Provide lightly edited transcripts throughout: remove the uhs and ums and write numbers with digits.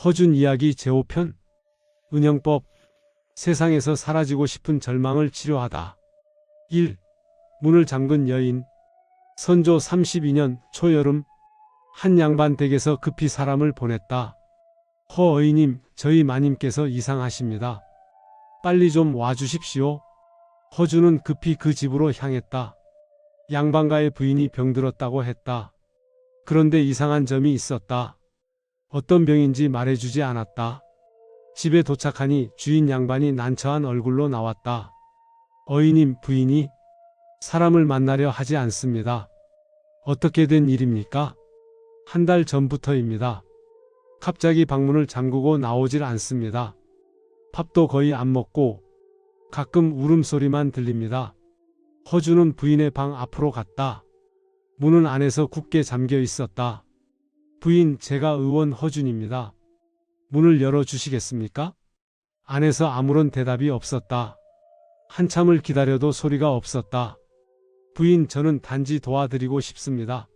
허준 이야기 제5편 은영법 세상에서 사라지고 싶은 절망을 치료하다. 1. 문을 잠근 여인. 선조 32년 초여름 한 양반 댁에서 급히 사람을 보냈다. 허어이님, 저희 마님께서 이상하십니다. 빨리 좀 와주십시오. 허준은 급히 그 집으로 향했다. 양반가의 부인이 병들었다고 했다. 그런데 이상한 점이 있었다. 어떤 병인지 말해주지 않았다. 집에 도착하니 주인 양반이 난처한 얼굴로 나왔다. 어이님, 부인이 사람을 만나려 하지 않습니다. 어떻게 된 일입니까? 한 달 전부터입니다. 갑자기 방문을 잠그고 나오질 않습니다. 밥도 거의 안 먹고 가끔 울음소리만 들립니다. 허준은 부인의 방 앞으로 갔다. 문은 안에서 굳게 잠겨 있었다. 부인, 제가 의원 허준입니다. 문을 열어주시겠습니까? 안에서 아무런 대답이 없었다. 한참을 기다려도 소리가 없었다. 부인, 저는 단지 도와드리고 싶습니다.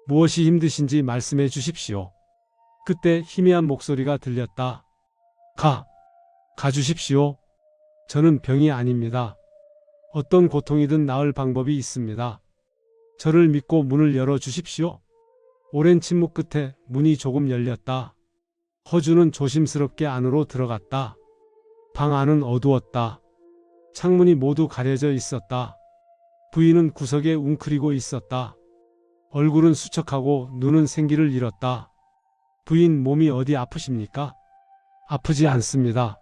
무엇이 힘드신지 말씀해 주십시오. 그때 희미한 목소리가 들렸다. 가주십시오. 저는 병이 아닙니다. 어떤 고통이든 나을 방법이 있습니다. 저를 믿고 문을 열어주십시오. 오랜 침묵 끝에 문이 조금 열렸다. 허준은 조심스럽게 안으로 들어갔다. 방 안은 어두웠다. 창문이 모두 가려져 있었다. 부인은 구석에 웅크리고 있었다. 얼굴은 수척하고 눈은 생기를 잃었다. 부인, 몸이 어디 아프십니까? 아프지 않습니다.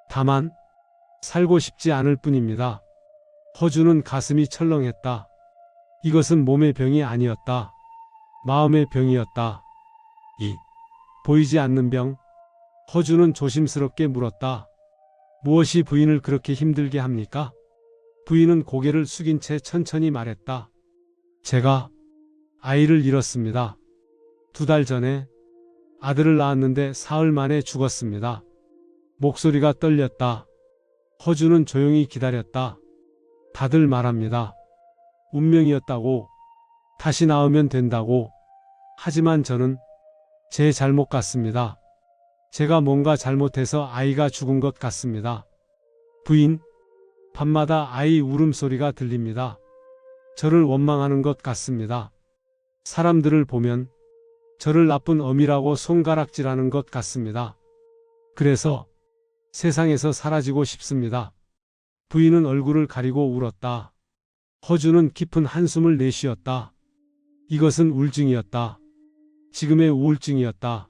다만 살고 싶지 않을 뿐입니다. 허준은 가슴이 철렁했다. 이것은 몸의 병이 아니었다. 마음의 병이었다. 보이지 않는 병? 허준은 조심스럽게 물었다. 무엇이 부인을 그렇게 힘들게 합니까? 부인은 고개를 숙인 채 천천히 말했다. 제가 아이를 잃었습니다. 2달 전에 아들을 낳았는데 사흘 만에 죽었습니다. 목소리가 떨렸다. 허준은 조용히 기다렸다. 다들 말합니다. 운명이었다고, 다시 낳으면 된다고. 하지만 저는 제 잘못 같습니다. 제가 뭔가 잘못해서 아이가 죽은 것 같습니다. 부인, 밤마다 아이 울음소리가 들립니다. 저를 원망하는 것 같습니다. 사람들을 보면 저를 나쁜 어미라고 손가락질하는 것 같습니다. 그래서 세상에서 사라지고 싶습니다. 부인은 얼굴을 가리고 울었다. 허준은 깊은 한숨을 내쉬었다. 이것은 우울증이었다. 지금의 우울증이었다.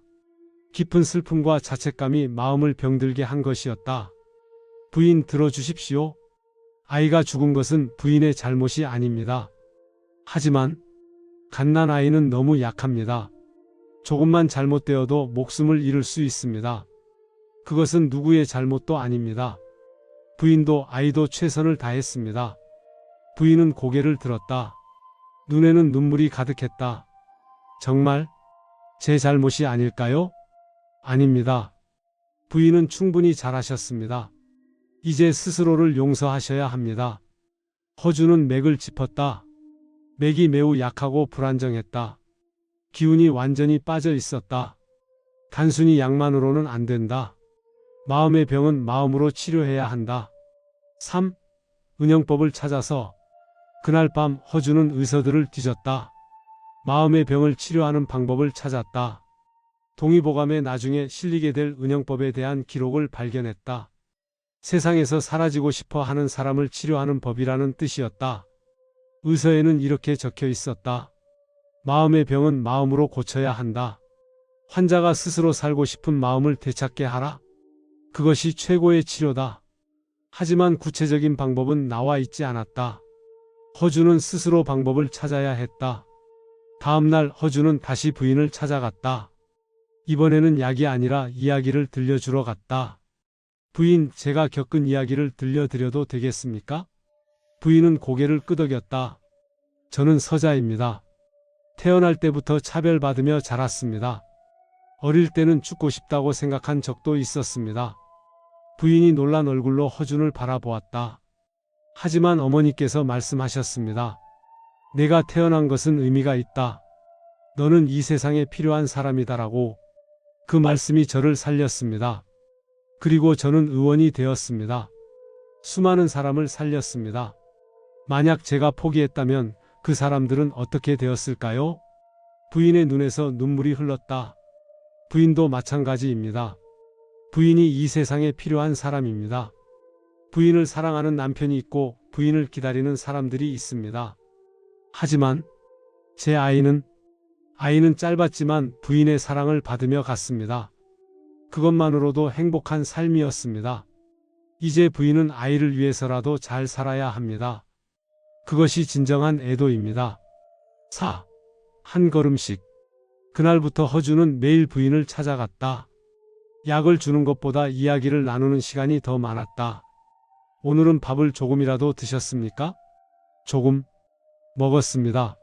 깊은 슬픔과 자책감이 마음을 병들게 한 것이었다. 부인, 들어주십시오. 아이가 죽은 것은 부인의 잘못이 아닙니다. 하지만 갓난아이는 너무 약합니다. 조금만 잘못되어도 목숨을 잃을 수 있습니다. 그것은 누구의 잘못도 아닙니다. 부인도 아이도 최선을 다했습니다. 부인은 고개를 들었다. 눈에는 눈물이 가득했다. 정말 제 잘못이 아닐까요? 아닙니다. 부인은 충분히 잘하셨습니다. 이제 스스로를 용서하셔야 합니다. 허준은 맥을 짚었다. 맥이 매우 약하고 불안정했다. 기운이 완전히 빠져 있었다. 단순히 약만으로는 안 된다. 마음의 병은 마음으로 치료해야 한다. 3. 은영법을 찾아서. 그날 밤 허준은 의서들을 뒤졌다. 마음의 병을 치료하는 방법을 찾았다. 동의보감에 나중에 실리게 될 은영법에 대한 기록을 발견했다. 세상에서 사라지고 싶어 하는 사람을 치료하는 법이라는 뜻이었다. 의서에는 이렇게 적혀 있었다. 마음의 병은 마음으로 고쳐야 한다. 환자가 스스로 살고 싶은 마음을 되찾게 하라. 그것이 최고의 치료다. 하지만 구체적인 방법은 나와 있지 않았다. 허준은 스스로 방법을 찾아야 했다. 다음 날 허준은 다시 부인을 찾아갔다. 이번에는 약이 아니라 이야기를 들려주러 갔다. 부인, 제가 겪은 이야기를 들려드려도 되겠습니까? 부인은 고개를 끄덕였다. 저는 서자입니다. 태어날 때부터 차별받으며 자랐습니다. 어릴 때는 죽고 싶다고 생각한 적도 있었습니다. 부인이 놀란 얼굴로 허준을 바라보았다. 하지만 어머니께서 말씀하셨습니다. 내가 태어난 것은 의미가 있다. 너는 이 세상에 필요한 사람이다라고. 그 말씀이 저를 살렸습니다. 그리고 저는 의원이 되었습니다. 수많은 사람을 살렸습니다. 만약 제가 포기했다면 그 사람들은 어떻게 되었을까요? 부인의 눈에서 눈물이 흘렀다. 부인도 마찬가지입니다. 부인이 이 세상에 필요한 사람입니다. 부인을 사랑하는 남편이 있고 부인을 기다리는 사람들이 있습니다. 하지만 제 아이는 짧았지만 부인의 사랑을 받으며 갔습니다. 그것만으로도 행복한 삶이었습니다. 이제 부인은 아이를 위해서라도 잘 살아야 합니다. 그것이 진정한 애도입니다. 4. 한 걸음씩. 그날부터 허주는 매일 부인을 찾아갔다. 약을 주는 것보다 이야기를 나누는 시간이 더 많았다. 오늘은 밥을 조금이라도 드셨습니까? 조금 먹었습니다.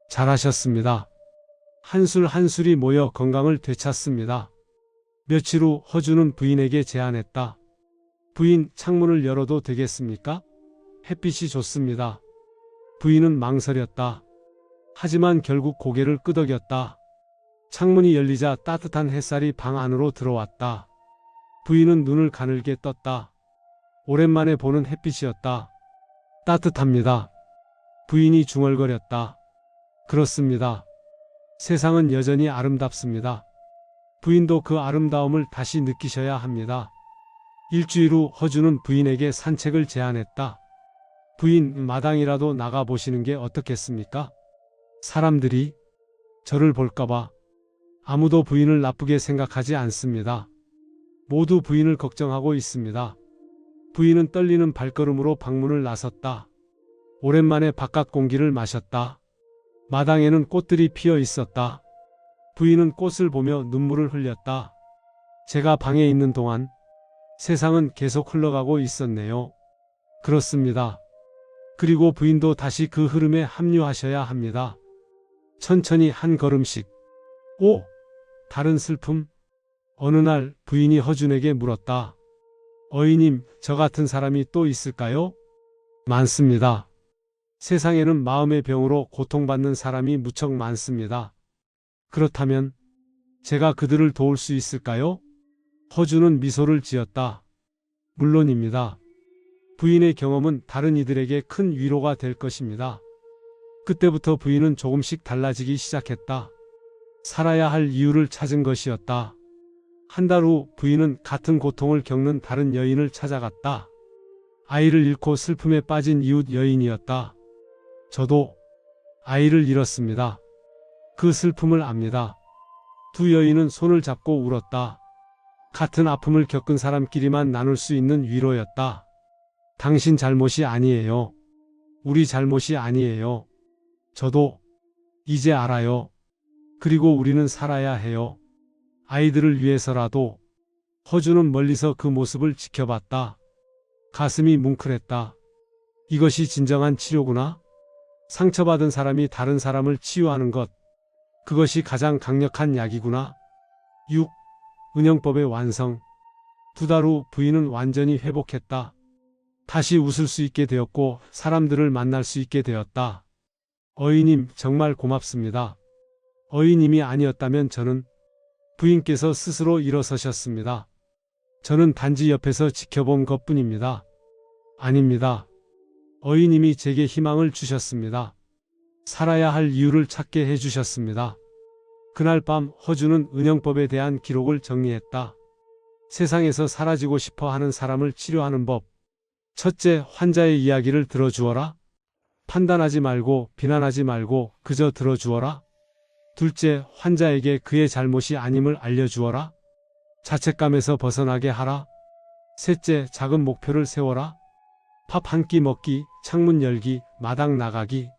잘하셨습니다. 한술 한술이 모여 건강을 되찾습니다. 며칠 후 허주는 부인에게 제안했다. 부인, 창문을 열어도 되겠습니까? 햇빛이 좋습니다. 부인은 망설였다. 하지만 결국 고개를 끄덕였다. 창문이 열리자 따뜻한 햇살이 방 안으로 들어왔다. 부인은 눈을 가늘게 떴다. 오랜만에 보는 햇빛이었다. 따뜻합니다. 부인이 중얼거렸다. 그렇습니다. 세상은 여전히 아름답습니다. 부인도 그 아름다움을 다시 느끼셔야 합니다. 일주일 후 허주는 부인에게 산책을 제안했다. 부인, 마당이라도 나가보시는 게 어떻겠습니까? 사람들이 저를 볼까봐. 아무도 부인을 나쁘게 생각하지 않습니다. 모두 부인을 걱정하고 있습니다. 부인은 떨리는 발걸음으로 방문을 나섰다. 오랜만에 바깥 공기를 마셨다. 마당에는 꽃들이 피어 있었다. 부인은 꽃을 보며 눈물을 흘렸다. 제가 방에 있는 동안 세상은 계속 흘러가고 있었네요. 그렇습니다. 그리고 부인도 다시 그 흐름에 합류하셔야 합니다. 천천히 한 걸음씩. 5. 다른 슬픔. 어느 날 부인이 허준에게 물었다. 어이님, 저 같은 사람이 또 있을까요? 많습니다. 세상에는 마음의 병으로 고통받는 사람이 무척 많습니다. 그렇다면 제가 그들을 도울 수 있을까요? 허준은 미소를 지었다. 물론입니다. 부인의 경험은 다른 이들에게 큰 위로가 될 것입니다. 그때부터 부인은 조금씩 달라지기 시작했다. 살아야 할 이유를 찾은 것이었다. 한 달 후 부인은 같은 고통을 겪는 다른 여인을 찾아갔다. 아이를 잃고 슬픔에 빠진 이웃 여인이었다. 저도 아이를 잃었습니다. 그 슬픔을 압니다. 두 여인은 손을 잡고 울었다. 같은 아픔을 겪은 사람끼리만 나눌 수 있는 위로였다. 당신 잘못이 아니에요. 우리 잘못이 아니에요. 저도 이제 알아요. 그리고 우리는 살아야 해요. 아이들을 위해서라도. 허주는 멀리서 그 모습을 지켜봤다. 가슴이 뭉클했다. 이것이 진정한 치료구나. 상처받은 사람이 다른 사람을 치유하는 것. 그것이 가장 강력한 약이구나. 6. 은영법의 완성. 2달 후 부인은 완전히 회복했다. 다시 웃을 수 있게 되었고 사람들을 만날 수 있게 되었다. 어이님, 정말 고맙습니다. 어이님이 아니었다면 저는 부인께서 스스로 일어서셨습니다. 저는 단지 옆에서 지켜본 것뿐입니다. 아닙니다. 어이님이 제게 희망을 주셨습니다. 살아야 할 이유를 찾게 해주셨습니다. 그날 밤 허주는 은영법에 대한 기록을 정리했다. 세상에서 사라지고 싶어 하는 사람을 치료하는 법. 첫째, 환자의 이야기를 들어주어라. 판단하지 말고 비난하지 말고 그저 들어주어라. 둘째, 환자에게 그의 잘못이 아님을 알려주어라. 자책감에서 벗어나게 하라. 셋째, 작은 목표를 세워라. 밥 한 끼 먹기, 창문 열기, 마당 나가기.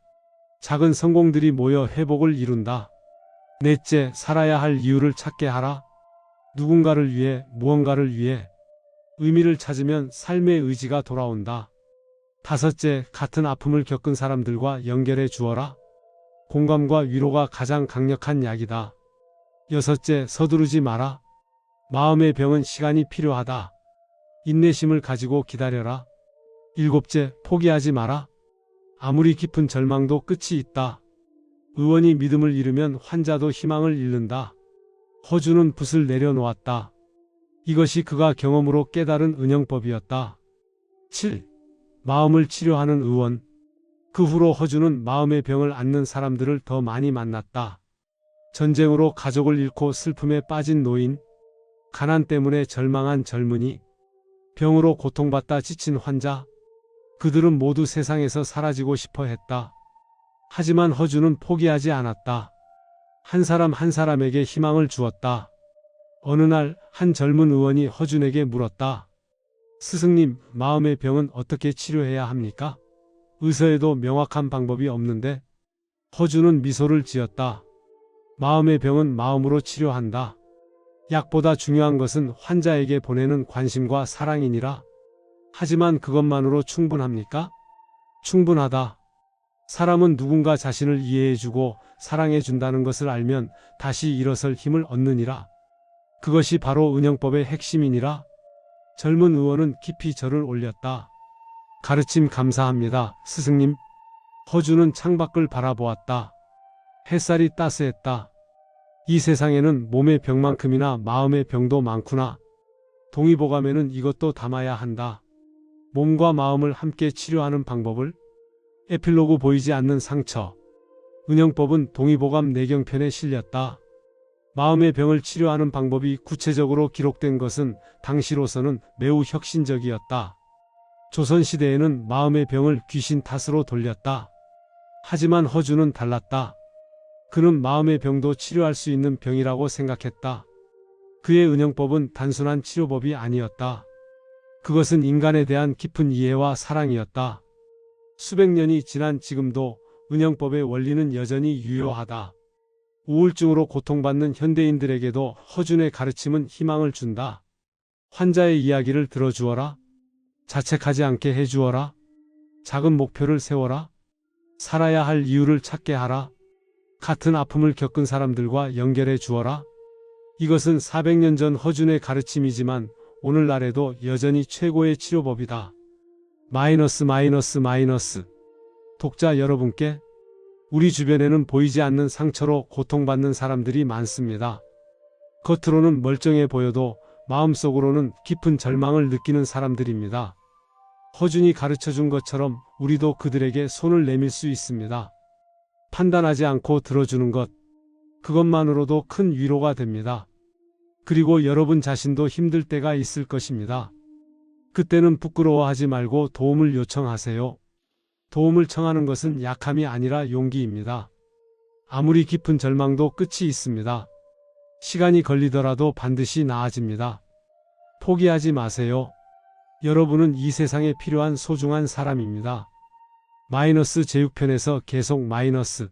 작은 성공들이 모여 회복을 이룬다. 넷째, 살아야 할 이유를 찾게 하라. 누군가를 위해, 무언가를 위해. 의미를 찾으면 삶의 의지가 돌아온다. 다섯째, 같은 아픔을 겪은 사람들과 연결해 주어라. 공감과 위로가 가장 강력한 약이다. 여섯째, 서두르지 마라. 마음의 병은 시간이 필요하다. 인내심을 가지고 기다려라. 일곱째, 포기하지 마라. 아무리 깊은 절망도 끝이 있다. 의원이 믿음을 잃으면 환자도 희망을 잃는다. 허주는 붓을 내려놓았다. 이것이 그가 경험으로 깨달은 은영법이었다. 7. 마음을 치료하는 의원. 그 후로 허주는 마음의 병을 앓는 사람들을 더 많이 만났다. 전쟁으로 가족을 잃고 슬픔에 빠진 노인, 가난 때문에 절망한 젊은이, 병으로 고통받다 지친 환자, 그들은 모두 세상에서 사라지고 싶어 했다. 하지만 허주는 포기하지 않았다. 한 사람 한 사람에게 희망을 주었다. 어느 날 한 젊은 의원이 허준에게 물었다. 스승님, 마음의 병은 어떻게 치료해야 합니까? 의사에도 명확한 방법이 없는데. 허준은 미소를 지었다. 마음의 병은 마음으로 치료한다. 약보다 중요한 것은 환자에게 보내는 관심과 사랑이니라. 하지만 그것만으로 충분합니까? 충분하다. 사람은 누군가 자신을 이해해주고 사랑해준다는 것을 알면 다시 일어설 힘을 얻느니라. 그것이 바로 은영법의 핵심이니라. 젊은 의원은 깊이 절을 올렸다. 가르침 감사합니다, 스승님. 허주는 창밖을 바라보았다. 햇살이 따스했다. 이 세상에는 몸의 병만큼이나 마음의 병도 많구나. 동의보감에는 이것도 담아야 한다. 몸과 마음을 함께 치료하는 방법을. 에필로그 보이지 않는 상처. 은영법은 동의보감 내경편에 실렸다. 마음의 병을 치료하는 방법이 구체적으로 기록된 것은 당시로서는 매우 혁신적이었다. 조선시대에는 마음의 병을 귀신 탓으로 돌렸다. 하지만 허주는 달랐다. 그는 마음의 병도 치료할 수 있는 병이라고 생각했다. 그의 은영법은 단순한 치료법이 아니었다. 그것은 인간에 대한 깊은 이해와 사랑이었다. 수백 년이 지난 지금도 은영법의 원리는 여전히 유효하다. 우울증으로 고통받는 현대인들에게도 허준의 가르침은 희망을 준다. 환자의 이야기를 들어주어라. 자책하지 않게 해주어라. 작은 목표를 세워라. 살아야 할 이유를 찾게 하라. 같은 아픔을 겪은 사람들과 연결해 주어라. 이것은 400년 전 허준의 가르침이지만 오늘날에도 여전히 최고의 치료법이다. 마이너스. 독자 여러분께, 우리 주변에는 보이지 않는 상처로 고통받는 사람들이 많습니다. 겉으로는 멀쩡해 보여도 마음속으로는 깊은 절망을 느끼는 사람들입니다. 허준이 가르쳐준 것처럼 우리도 그들에게 손을 내밀 수 있습니다. 판단하지 않고 들어주는 것, 그것만으로도 큰 위로가 됩니다. 그리고 여러분 자신도 힘들 때가 있을 것입니다. 그때는 부끄러워하지 말고 도움을 요청하세요. 도움을 청하는 것은 약함이 아니라 용기입니다. 아무리 깊은 절망도 끝이 있습니다. 시간이 걸리더라도 반드시 나아집니다. 포기하지 마세요. 여러분은 이 세상에 필요한 소중한 사람입니다. 마이너스 제6편에서 계속 마이너스.